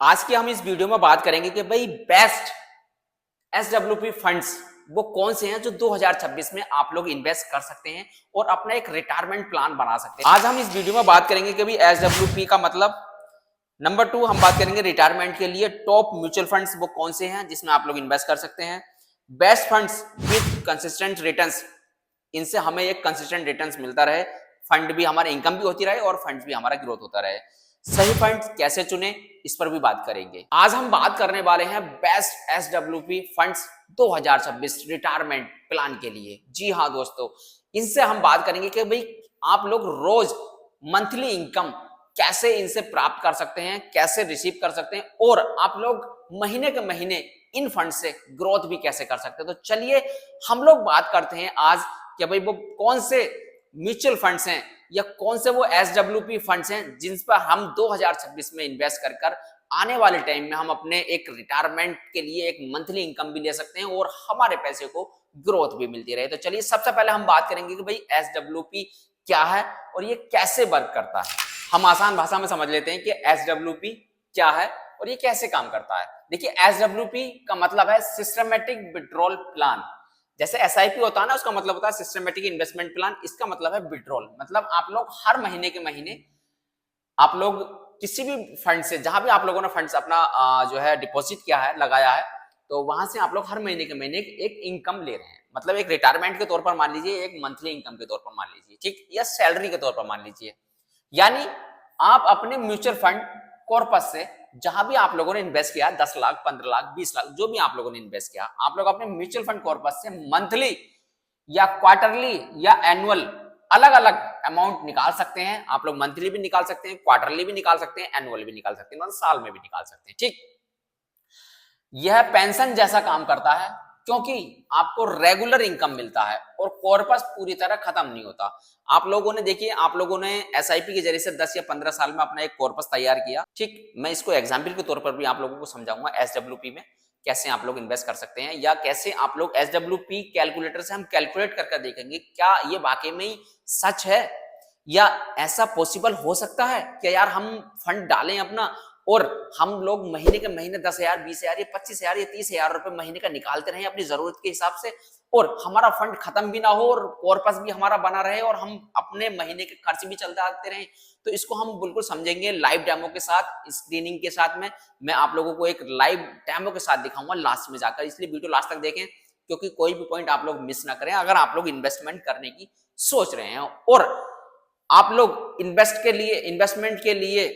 आज की हम इस वीडियो में बात करेंगे कि भाई बेस्ट एसडब्ल्यूपी फंड्स वो कौन से हैं जो 2026 में आप लोग इन्वेस्ट कर सकते हैं और अपना एक रिटायरमेंट प्लान बना सकते हैं। आज हम इस वीडियो में बात करेंगे कि भाई एसडब्ल्यूपी का मतलब, नंबर 2 हम बात करेंगे रिटायरमेंट के लिए टॉप म्यूचुअल फंड्स वो कौन से हैं जिसमें आप लोग इन्वेस्ट कर सकते हैं, best funds with consistent returns, इनसे हमें एक कंसिस्टेंट रिटर्न्स मिलता रहे, फंड भी हमारा इनकम भी होती रहे और फंड्स भी हमारा ग्रोथ होता रहे। सही फंड कैसे चुने इस पर भी बात करेंगे। आज हम बात करने वाले हैं best SWP funds 2026 retirement plan के लिए। जी हाँ दोस्तों, इनसे हम बात करेंगे कि भाई आप लोग रोज मंथली इनकम कैसे इनसे प्राप्त कर सकते हैं, कैसे रिसीव कर सकते हैं और आप लोग महीने के महीने इन फंड से ग्रोथ भी कैसे कर सकते हैं। तो चलिए हम लोग बात करते हैं आज कि भाई वो कौन से म्यूचुअल फंड्स हैं या कौन से वो एसडब्ल्यूपी फंड्स हैं जिन पर हम 2026 में इन्वेस्ट कर कर आने वाले टाइम में हम अपने एक रिटायरमेंट के लिए एक मंथली इनकम भी ले सकते हैं और हमारे पैसे को ग्रोथ भी मिलती रहे। तो चलिए सबसे पहले हम बात करेंगे कि भाई एसडब्ल्यूपी क्या है और ये कैसे वर्क करता है। हम आसान भाषा में समझ लेते हैं कि एसडब्ल्यूपी क्या है और ये कैसे काम करता है। देखिए, एसडब्ल्यूपी का मतलब है सिस्टमेटिक विड्रॉल प्लान। जैसे एसआईपी होता है ना, उसका मतलब होता है सिस्टमेटिक इन्वेस्टमेंट प्लान, इसका मतलब है विड्रॉल। मतलब आप लोग हर महीने के महीने आप लोग किसी भी फंड से, जहां भी आप लोगों ने फंड्स अपना जो है डिपॉजिट किया है, लगाया है, तो वहां से आप लोग हर महीने के महीने एक इनकम ले रहे हैं। मतलब एक रिटायरमेंट के तौर पर मान लीजिए, एक मंथली इनकम के तौर पर मान लीजिए, ठीक, या सैलरी के तौर पर मान लीजिए। यानी आप अपने म्यूचुअल फंड कॉर्पस से जहां भी आप लोगों ने इन्वेस्ट किया, 10 लाख 15 लाख 20 लाख जो भी आप लोगों ने इन्वेस्ट किया, आप लोग अपने म्यूचुअल फंड कॉर्पस से मंथली या क्वार्टरली या एनुअल अलग अलग अमाउंट निकाल सकते हैं। आप लोग मंथली भी निकाल सकते हैं, क्वार्टरली भी निकाल सकते हैं, एनुअल भी निकाल सकते हैं, मतलब साल में भी निकाल सकते हैं। ठीक, यह पेंशन जैसा काम करता है क्योंकि आपको रेगुलर इनकम मिलता है और कॉर्पस पूरी तरह खत्म नहीं होता। आप लोगों ने देखिए, आप लोगों ने एसआईपी के जरिए से 10 या 15 साल में अपना एक कॉर्पस तैयार किया। ठीक, मैं इसको एग्जाम्पल के तौर पर भी आप लोगों को समझाऊंगा एसडब्ल्यूपी में कैसे आप लोग इन्वेस्ट कर सकते हैं, या कैसे आप लोग एसडब्ल्यूपी कैलकुलेटर से हम कैलकुलेट करके देखेंगे क्या ये वाकई में ही सच है या ऐसा पॉसिबल हो सकता है कि यार हम फंड डालें अपना और हम लोग महीने के महीने 10,000 20,000 या 25,000 या 30,000 रुपए महीने का निकालते रहे अपनी जरूरत के हिसाब से और हमारा फंड खत्म भी ना हो और कॉर्पस भी हमारा बना रहे और हम अपने महीने के खर्च भी चलते आते रहे। तो इसको हम बिल्कुल समझेंगे लाइव डेमो के साथ, स्क्रीनिंग के साथ में मैं आप लोगों को एक लाइव डेमो के साथ दिखाऊंगा लास्ट में जाकर। इसलिए वीडियो लास्ट तक देखें क्योंकि कोई भी पॉइंट आप लोग मिस ना करें अगर आप लोग इन्वेस्टमेंट करने की सोच रहे हैं और आप लोग इन्वेस्टमेंट के लिए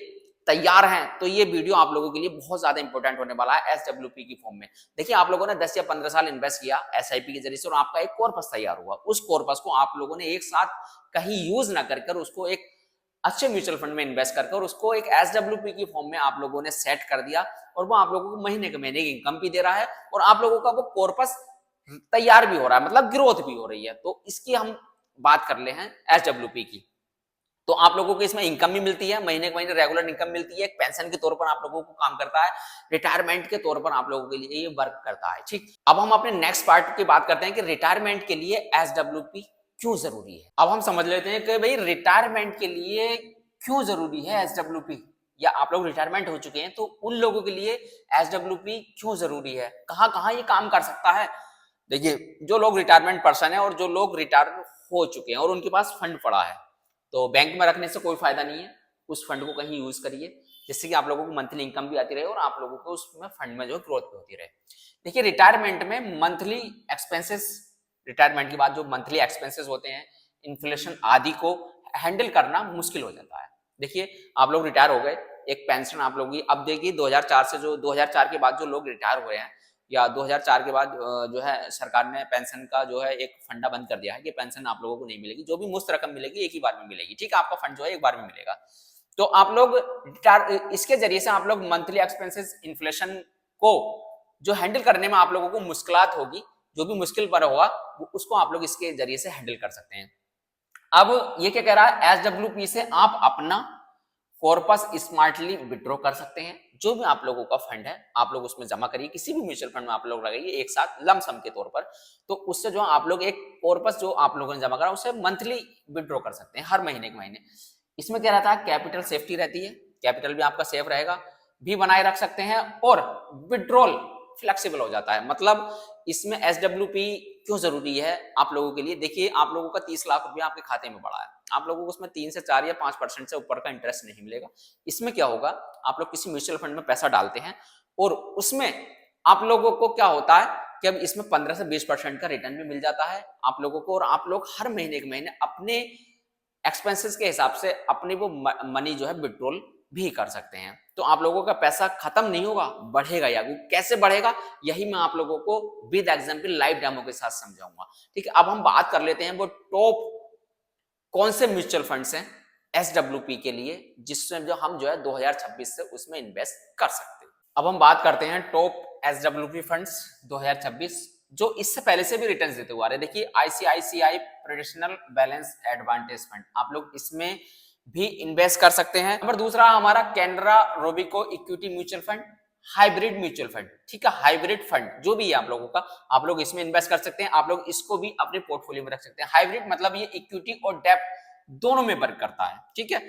तैयार हैं। तो ये वीडियो आप लोगों के लिए बहुत ज्यादा इंपॉर्टेंट होने वाला है एसडब्ल्यूपी की फॉर्म में। देखिए, आप लोगों ने 10 या 15 साल इन्वेस्ट किया एसआईपी के जरिए से और आपका एक कॉर्पस तैयार हुआ। उस कॉर्पस को आप लोगों ने एक साथ कहीं यूज ना कर उसको एक अच्छे म्यूचुअल फंड में इन्वेस्ट कर उसको एक एसडब्ल्यूपी की फॉर्म में आप लोगों ने सेट कर दिया और वो आप लोगों को महीने के महीने इनकम भी दे रहा है और आप लोगों का वो कॉर्पस तैयार भी हो रहा है, मतलब ग्रोथ भी हो रही है। तो इसकी हम बात कर ले हैं एसडब्ल्यूपी की। तो आप लोगों को इसमें इनकम भी मिलती है, महीने के महीने रेगुलर इनकम मिलती है, एक पेंशन के तौर पर आप लोगों को काम करता है, रिटायरमेंट के तौर पर आप लोगों के लिए ये वर्क करता है। ठीक, अब हम अपने नेक्स्ट पार्ट की बात करते हैं कि रिटायरमेंट के लिए एसडब्ल्यूपी क्यों जरूरी है। अब हम समझ लेते हैं कि भाई रिटायरमेंट के लिए क्यों जरूरी है एसडब्ल्यूपी, या आप लोग रिटायरमेंट हो चुके हैं तो उन लोगों के लिए एसडब्ल्यूपी क्यों जरूरी है, कहां कहां ये काम कर सकता है। देखिए, जो लोग रिटायरमेंट पर्सन है और जो लोग रिटायर हो चुके हैं और उनके पास फंड पड़ा है, तो बैंक में रखने से कोई फायदा नहीं है। उस फंड को कहीं यूज करिए जिससे कि आप लोगों को मंथली इनकम भी आती रहे और आप लोगों को उसमें फंड में जो ग्रोथ भी होती रहे। देखिए, रिटायरमेंट में मंथली एक्सपेंसेस, रिटायरमेंट के बाद जो मंथली एक्सपेंसेस होते हैं, इन्फ्लेशन आदि को हैंडल करना मुश्किल हो जाता है। देखिए, आप लोग रिटायर हो गए, एक पेंशन आप लोगों की, अब देखिए 2004 से जो 2004 के बाद जो लोग रिटायर हुए हैं या 2004 के बाद जो है सरकार ने पेंशन का जो है एक फंडा बंद कर दिया है कि पेंशन आप लोगों को नहीं मिलेगी, जो भी मुफ्त रकम मिलेगी एक ही बार में मिलेगी। ठीक है, आपका फंड जो है एक बार में मिलेगा। तो आप लोग इसके जरिए से आप लोग मंथली एक्सपेंसेस, इन्फ्लेशन को जो हैंडल करने में आप लोगों को मुश्किलात होगी, जो भी मुश्किल पर होगा उसको आप लोग इसके जरिए से हैंडल कर सकते हैं। अब ये क्या कह रहा है, एसडब्ल्यूपी से आप अपना कॉर्पस स्मार्टली विड्रॉ कर सकते हैं। जो भी आप लोगों का फंड है आप लोग उसमें जमा करिए, किसी भी म्यूचुअल फंड में आप लोग लगाइए एक साथ लमसम के तौर पर। तो उससे जो आप लोग एक कॉर्पस जो आप लोगों ने जमा करा उसे मंथली विड्रॉ कर सकते हैं हर महीने के महीने। इसमें क्या रहता है, कैपिटल सेफ्टी रहती है, कैपिटल भी आपका सेफ रहेगा, भी बनाए रख सकते हैं और विड्रॉल फ्लेक्सिबल हो जाता है। मतलब इसमें SWP क्यों जरूरी है आप लोगों के लिए? देखिए, आप लोगों का 30 लाख रुपया आपके खाते में पड़ा है, आप लोगों को उसमें 3 से 4 या 5% से ऊपर का इंटरेस्ट नहीं मिलेगा। इसमें क्या होगा, आप लोग किसी म्यूचुअल फंड में पैसा डालते हैं और उसमें आप लोगों को क्या होता है कि अब इसमें 15 से 20% का रिटर्न भी मिल जाता है आप लोगों को, और आप लोग हर महीने के महीने अपने एक्सपेंसेस के हिसाब से अपनी वो मनी जो है विड्रॉल भी कर सकते हैं। तो आप लोगों का पैसा खत्म नहीं होगा, बढ़ेगा। या वो कैसे बढ़ेगा, यही मैं आप लोगों को विद एग्जांपल लाइव डेमो के साथ समझाऊंगा। ठीक है, अब हम बात कर लेते हैं वो टॉप कौन से म्यूचुअल फंड्स हैं SWP के लिए, जिसमें जो हम जो है 2026 से उसमें इन्वेस्ट कर सकते हैं। अब हम बात करते हैं टॉप SWP फंड्स 2026 जो इससे पहले से भी रिटर्न्स देते हुए आ रहे हैं। देखिए, ICICI traditional balance advantage fund, आप लोग इसमें भी इन्वेस्ट कर सकते हैं। नंबर दूसरा हमारा Canara Robeco equity mutual fund, hybrid mutual fund. ठीक है, हाइब्रिड फंड जो भी है आप लोगों का, आप लोग इसमें इन्वेस्ट कर सकते हैं। आप लोग इसको भी अपने पोर्टफोलियो में रख सकते हैं। हाइब्रिड मतलब ये इक्विटी और डेब्ट दोनों में वर्क करता है। ठीक है,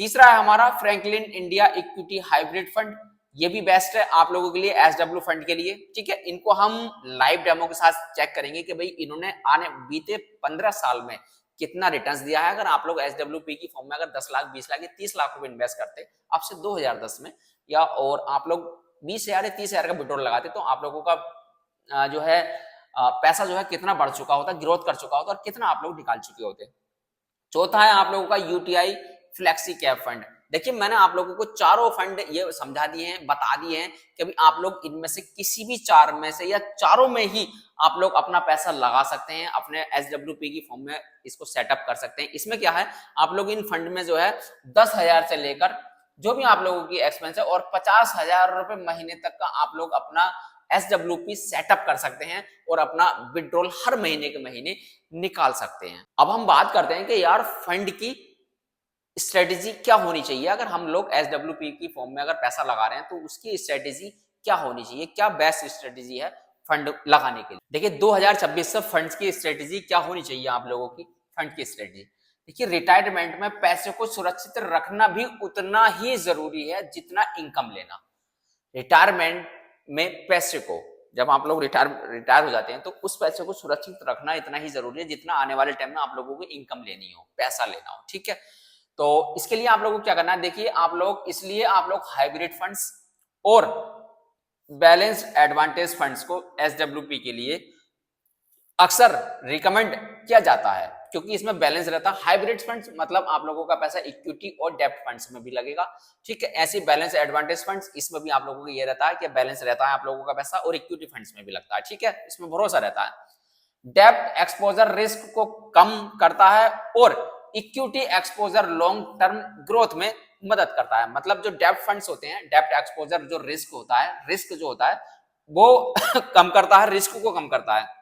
तीसरा है हमारा Franklin India equity hybrid fund, ये भी बेस्ट है आप लोगों के लिए SW फंड के लिए। ठीक है, इनको हम लाइव डेमो के साथ चेक करेंगे कि भाई इन्होंने आने बीते 15 साल में कितना रिटर्न्स दिया है। अगर आप लोग SWP की फॉर्म में अगर 10 लाख 20 लाख या 30 लाख रुपए इन्वेस्ट करते अब से 2010 में, या और आप लोग 20,000 या 30,000 का विड्रॉल लगाते, तो आप लोगों का जो है पैसा जो है कितना बढ़ चुका होता, ग्रोथ कर चुका होता और कितना आप लोग निकाल चुके होते। चौथा है आप लोगों का UTI फ्लेक्सी कैप फंड। देखिए, मैंने आप लोगों को चारों फंड ये समझा दिए हैं, बता दिए हैं कि भी आप लोग इनमें से किसी भी चार में से या चारों में ही आप लोग अपना पैसा लगा सकते हैं, अपने SWP की फॉर्म में इसको सेटअप कर सकते हैं। इसमें क्या है, आप लोग इन फंड में जो है 10,000 से लेकर जो भी आप लोगों की एक्सपेंस है और 50,000 रुपए महीने तक का आप लोग अपना SWP सेटअप कर सकते हैं और अपना विड्रॉल हर महीने के महीने निकाल सकते हैं। अब हम बात करते हैं कि यार फंड की स्ट्रेटेजी क्या होनी चाहिए। अगर हम लोग SWP की फॉर्म में अगर पैसा लगा रहे हैं तो उसकी स्ट्रेटेजी क्या होनी चाहिए, क्या बेस्ट स्ट्रेटेजी है फंड लगाने के लिए। देखिए, 2026 से फंड्स की स्ट्रेटेजी क्या होनी चाहिए आप लोगों की। फंड की स्ट्रेटेजी देखिए, रिटायरमेंट में पैसे को सुरक्षित रखना भी उतना ही जरूरी है जितना इनकम लेना। रिटायरमेंट में पैसे को जब आप लोग रिटायर हो जाते हैं तो उस पैसे को सुरक्षित रखना इतना ही जरूरी है जितना आने वाले टाइम में आप लोगों को इनकम लेनी हो, पैसा लेना हो। ठीक है, तो इसके लिए आप लोगों को क्या करना है, देखिए आप लोग इसलिए आप लोग हाइब्रिड फंड्स और बैलेंस एडवांटेज फंड्स को SWP के लिए अक्सर रिकमेंड किया जाता है क्योंकि इसमें बैलेंस रहता है। हाइब्रिड फंड्स मतलब आप लोगों का पैसा इक्विटी और डेब्ट फंड्स में भी लगेगा। ठीक है, ऐसी बैलेंस एडवांटेज फंड्स इसमें भी आप लोगों को ये रहता है कि बैलेंस रहता है आप लोगों का पैसा और इक्विटी फंड्स में भी लगता है। ठीक है, इसमें भरोसा रहता है। डेब्ट एक्सपोजर रिस्क को कम करता है और equity exposure long term growth में मदद करता है। मतलब जो डेब्ट फंड्स होते हैं, डेब्ट एक्सपोजर जो रिस्क होता है, रिस्क जो होता है वो कम करता है, रिस्क को कम करता है।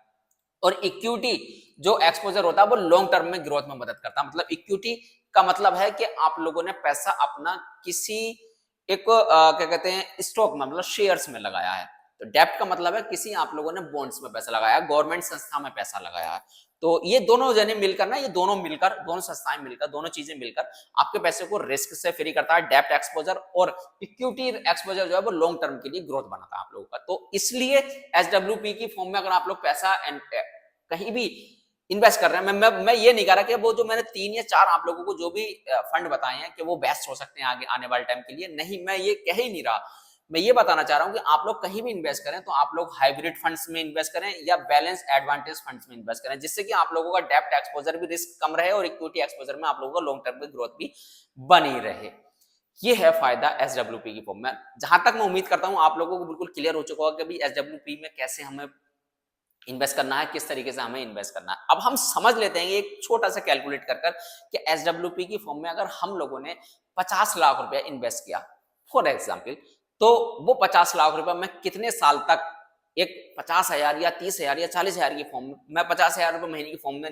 और इक्विटी जो एक्सपोजर होता है वो लॉन्ग टर्म में ग्रोथ में मदद करता है। मतलब इक्विटी का मतलब है कि आप लोगों ने पैसा अपना किसी एक क्या कहते हैं स्टॉक में, मतलब शेयर्स में लगाया है। तो डेब्ट का मतलब है किसी आप लोगों ने बॉन्ड्स में पैसा लगाया, गवर्नमेंट संस्था में पैसा लगाया है। तो ये दोनों जने मिलकर ना, ये दोनों मिलकर, दोनों संस्थाएं मिलकर, दोनों चीजें मिलकर आपके पैसे को रिस्क से फ्री करता है। डेब्ट एक्सपोजर और इक्विटी एक्सपोजर जो है वो लॉन्ग टर्म के लिए ग्रोथ बनाता है आप लोगों का। तो इसलिए SWP की फॉर्म में अगर आप लोग पैसा कहीं भी इन्वेस्ट कर रहे हैं, मैं ये नहीं कह रहा कि वो जो मैंने 3 या 4 आप लोगों को जो भी फंड बताए हैं कि वो बेस्ट हो सकते हैं आगे आने वाले टाइम के लिए, नहीं, मैं ये कह ही नहीं रहा। मैं ये बताना चाह रहा हूं कि आप लोग कहीं भी इन्वेस्ट करें तो आप लोग हाइब्रिड फंड्स में इन्वेस्ट करें या बैलेंस एडवांटेज फंड्स में इन्वेस्ट करें, जिससे कि आप लोगों का डेब्ट एक्सपोजर भी रिस्क कम रहे और इक्विटी एक्सपोजर में आप लोगों का लॉन्ग टर्म की ग्रोथ भी बनी रहे। ये है फायदा SWP की फॉर्म में। जहां तक मैं उम्मीद करता हूं आप लोगों को बिल्कुल क्लियर हो चुका होगा कि SWP में कैसे हमें इन्वेस्ट करना है, किस तरीके से हमें इन्वेस्ट करना है। अब हम समझ लेते हैं एक छोटा सा कैलकुलेट कर कि SWP की फॉर्म में अगर हम लोगों ने 50 लाख रुपया इन्वेस्ट किया फॉर एग्जाम्पल, तो वो 50 लाख रुपया मैं कितने साल तक एक 50,000 या 30,000 या 40,000 की फॉर्म में, मैं 50,000 रुपये महीने की फॉर्म में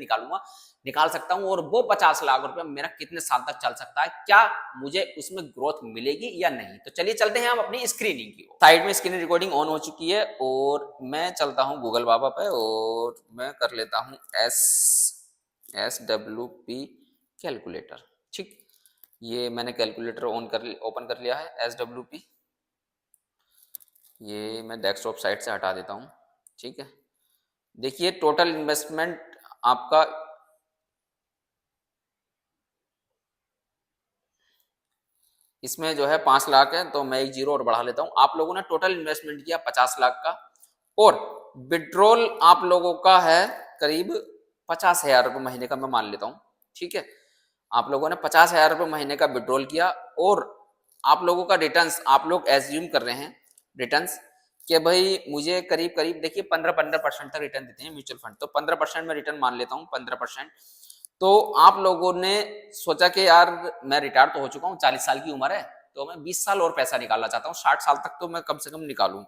निकाल सकता हूं और वो 50 लाख रुपया मेरा कितने साल तक चल सकता है, क्या मुझे उसमें ग्रोथ मिलेगी या नहीं। तो चलिए चलते हैं हम अपनी स्क्रीनिंग की ओर। साइड में स्क्रीन रिकॉर्डिंग ऑन हो चुकी है और मैं चलता हूं गूगल बाबा पे और मैं कर लेता हूं SWP कैलकुलेटर। ठीक, ये मैंने कैलकुलेटर ओपन कर लिया है SWP। ये मैं डेस्कटॉप साइट से हटा देता हूँ। ठीक है, देखिए टोटल इन्वेस्टमेंट आपका इसमें जो है 5 लाख है, तो मैं एक जीरो और बढ़ा लेता हूँ। आप लोगों ने टोटल इन्वेस्टमेंट किया 50 लाख का, और विड्रॉल आप लोगों का है करीब 50,000 रुपये महीने का, मैं मान लेता हूँ। ठीक है, आप लोगों ने 50,000 रुपये महीने का विड्रॉल किया, और आप लोगों का रिटर्न्स आप लोग एज्यूम कर रहे हैं रिटर्न्स कि भाई मुझे करीब करीब देखिए 15% तक रिटर्न देते हैं म्यूचुअल फंड, तो 15% में रिटर्न मान लेता हूँ 15%। तो आप लोगों ने सोचा कि यार मैं रिटायर तो हो चुका हूँ, 40 साल की उम्र है, तो मैं 20 साल और पैसा निकालना चाहता हूँ, 60 साल तक तो मैं कम से कम निकालूं।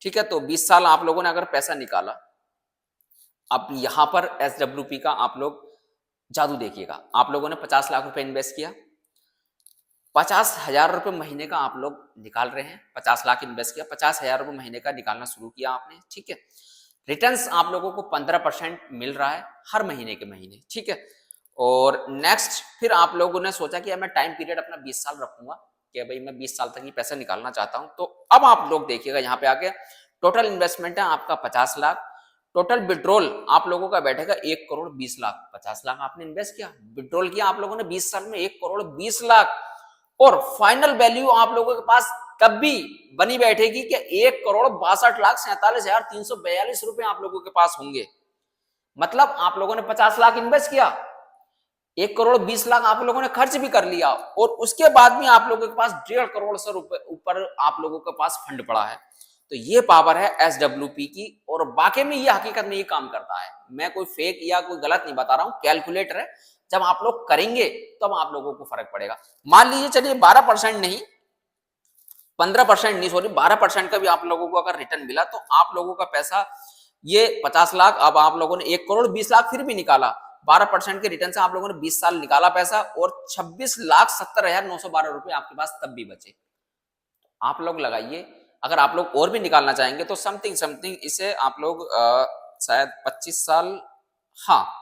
ठीक है, तो 20 साल आप लोगों ने अगर पैसा निकाला, अब यहां पर एसडब्ल्यूपी का आप लोग जादू देखिएगा। आप लोगों ने 50 लाख रुपए इन्वेस्ट किया, 50,000 रुपए महीने का आप लोग निकाल रहे हैं। 50 लाख इन्वेस्ट किया, 50,000 रुपए महीने का निकालना शुरू किया आपने। ठीक है, रिटर्न्स आप लोगों को 15% मिल रहा है हर महीने के महीने। ठीक है, और नेक्स्ट फिर आप लोगों ने सोचा कि मैं टाइम पीरियड अपना 20 साल रखूंगा कि भाई मैं 20 साल तक ही पैसा निकालना चाहता हूं। तो अब आप लोग देखिएगा यहाँ पे आके टोटल इन्वेस्टमेंट है आपका 50 लाख, टोटल विड्रॉल आप लोगों का बैठेगा 1 करोड़ 20 लाख। 50 लाख आपने इन्वेस्ट किया, विड्रॉल किया आप लोगों ने 20 साल में 1 करोड़ 20 लाख, और फाइनल वैल्यू आप लोगों के पास तब भी बनी बैठेगी कि 1 करोड़ 62,47,342 रुपए आप लोगों के पास होंगे। मतलब आप लोगों ने 50 लाख इन्वेस्ट किया, 1 करोड़ 20 लाख आप लोगों ने खर्च भी कर लिया, और उसके बाद भी आप लोगों के पास 1.5 करोड़ से ऊपर आप लोगों के पास फंड पड़ा है। तो ये पावर है एसडब्ल्यूपी की, और वाकई में ये हकीकत में ये काम करता है। मैं कोई फेक या कोई गलत नहीं बता रहा हूं, कैलकुलेटर है। जब आप लोग करेंगे तब आप लोगों को फर्क पड़ेगा। मान लीजिए चलिए 12% नहीं, 15% नहीं, सॉरी 12% का भी आप लोगों को अगर रिटर्न मिला, तो आप लोगों का पैसा ये 50 लाख, अब आप लोगों ने 1 करोड़ 20 लाख फिर भी निकाला, 12% के रिटर्न से आप लोगों ने 20 साल निकाला पैसा, और 26,70,912 रुपए आपके पास तब भी बचे। आप लोग लगाइए, अगर आप लोग और भी निकालना चाहेंगे तो समथिंग समथिंग इसे आप लोग शायद 25 साल, हाँ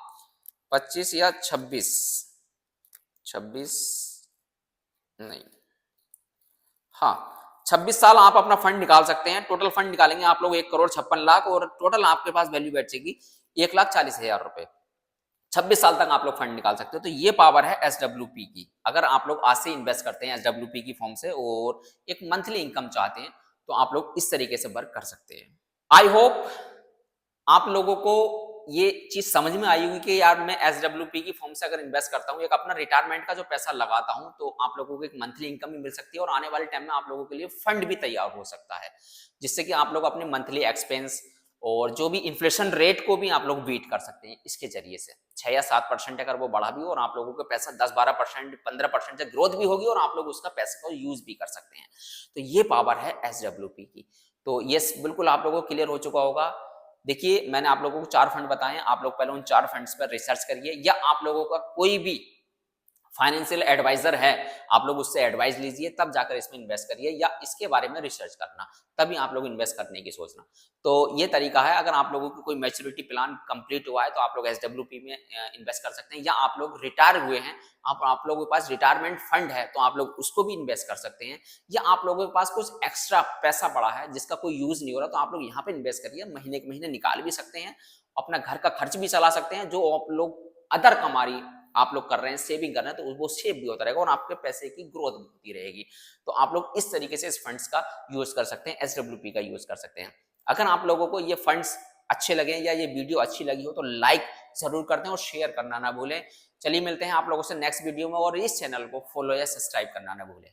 25 या 26, 26 नहीं, हाँ 26 साल आप अपना फंड निकाल सकते हैं। टोटल फंड निकालेंगे आप लोग 1 करोड़ 56 लाख, और टोटल आपके पास वैल्यू बैठेगी 1,40,000 रुपए। 26 साल तक आप लोग फंड निकाल सकते हो। तो ये पावर है एसडब्ल्यूपी की। अगर आप लोग आज से इन्वेस्ट करते हैं एसडब्ल्यूपी की फॉर्म से और एक मंथली इनकम चाहते हैं, तो आप लोग इस तरीके से वर्क कर सकते हैं। आई होप आप लोगों को ये चीज समझ में आई होगी कि यार मैं एसडब्ल्यूपी की फॉर्म से अगर इन्वेस्ट करता हूँ, एक अपना रिटायरमेंट का जो पैसा लगाता हूँ, तो आप लोगों को एक मंथली इनकम भी मिल सकती है, और आने वाले टाइम में आप लोगों के लिए फंड भी तैयार हो सकता है, जिससे कि आप लोग अपने मंथली एक्सपेंस और जो भी इन्फ्लेशन रेट को भी आप लोग बीट कर सकते हैं इसके जरिए से। 6 या 7% अगर वो बढ़ा भी, और आप लोगों के पैसा 10-12% 15% से ग्रोथ भी होगी, और आप लोग उसका पैसे को यूज भी कर सकते हैं। तो ये पावर है एसडब्ल्यूपी की। तो ये बिल्कुल आप लोगों को क्लियर हो चुका होगा। देखिए मैंने आप लोगों को 4 फंड बताए, आप लोग पहले उन 4 फंड्स पर रिसर्च करिए, या आप लोगों का कोई भी फाइनेंशियल एडवाइजर है आप लोग उससे एडवाइस लीजिए, तब जाकर इसमें इन्वेस्ट करिए, या इसके बारे में रिसर्च करना, तभी आप लोग इन्वेस्ट करने की सोचना। तो ये तरीका है। अगर आप लोगों को कोई मैच्योरिटी प्लान कंप्लीट हुआ है, तो आप लोग एसडब्ल्यूपी में इन्वेस्ट कर सकते हैं, या आप लोग रिटायर हुए हैं, आप लोगों के पास रिटायरमेंट फंड है, तो आप लोग उसको भी इन्वेस्ट कर सकते हैं, या आप लोगों के पास कुछ एक्स्ट्रा पैसा पड़ा है जिसका कोई यूज नहीं हो रहा, तो आप लोग यहाँ पे इन्वेस्ट करिए, महीने के महीने निकाल भी सकते हैं, अपना घर का खर्च भी चला सकते हैं। जो आप लोग अदर कमारी आप लोग कर रहे हैं, सेविंग कर रहे हैं, तो वो सेव भी होता रहेगा, और आपके पैसे की ग्रोथ भी होती रहेगी। तो आप लोग इस तरीके से इस फंड्स का यूज कर सकते हैं, एसडब्ल्यूपी का यूज कर सकते हैं। अगर आप लोगों को ये फंड्स अच्छे लगे या ये वीडियो अच्छी लगी हो, तो लाइक जरूर करते हैं और शेयर करना ना भूलें। चलिए मिलते हैं आप लोगों से नेक्स्ट वीडियो में, और इस चैनल को फॉलो या सब्सक्राइब करना ना भूलें।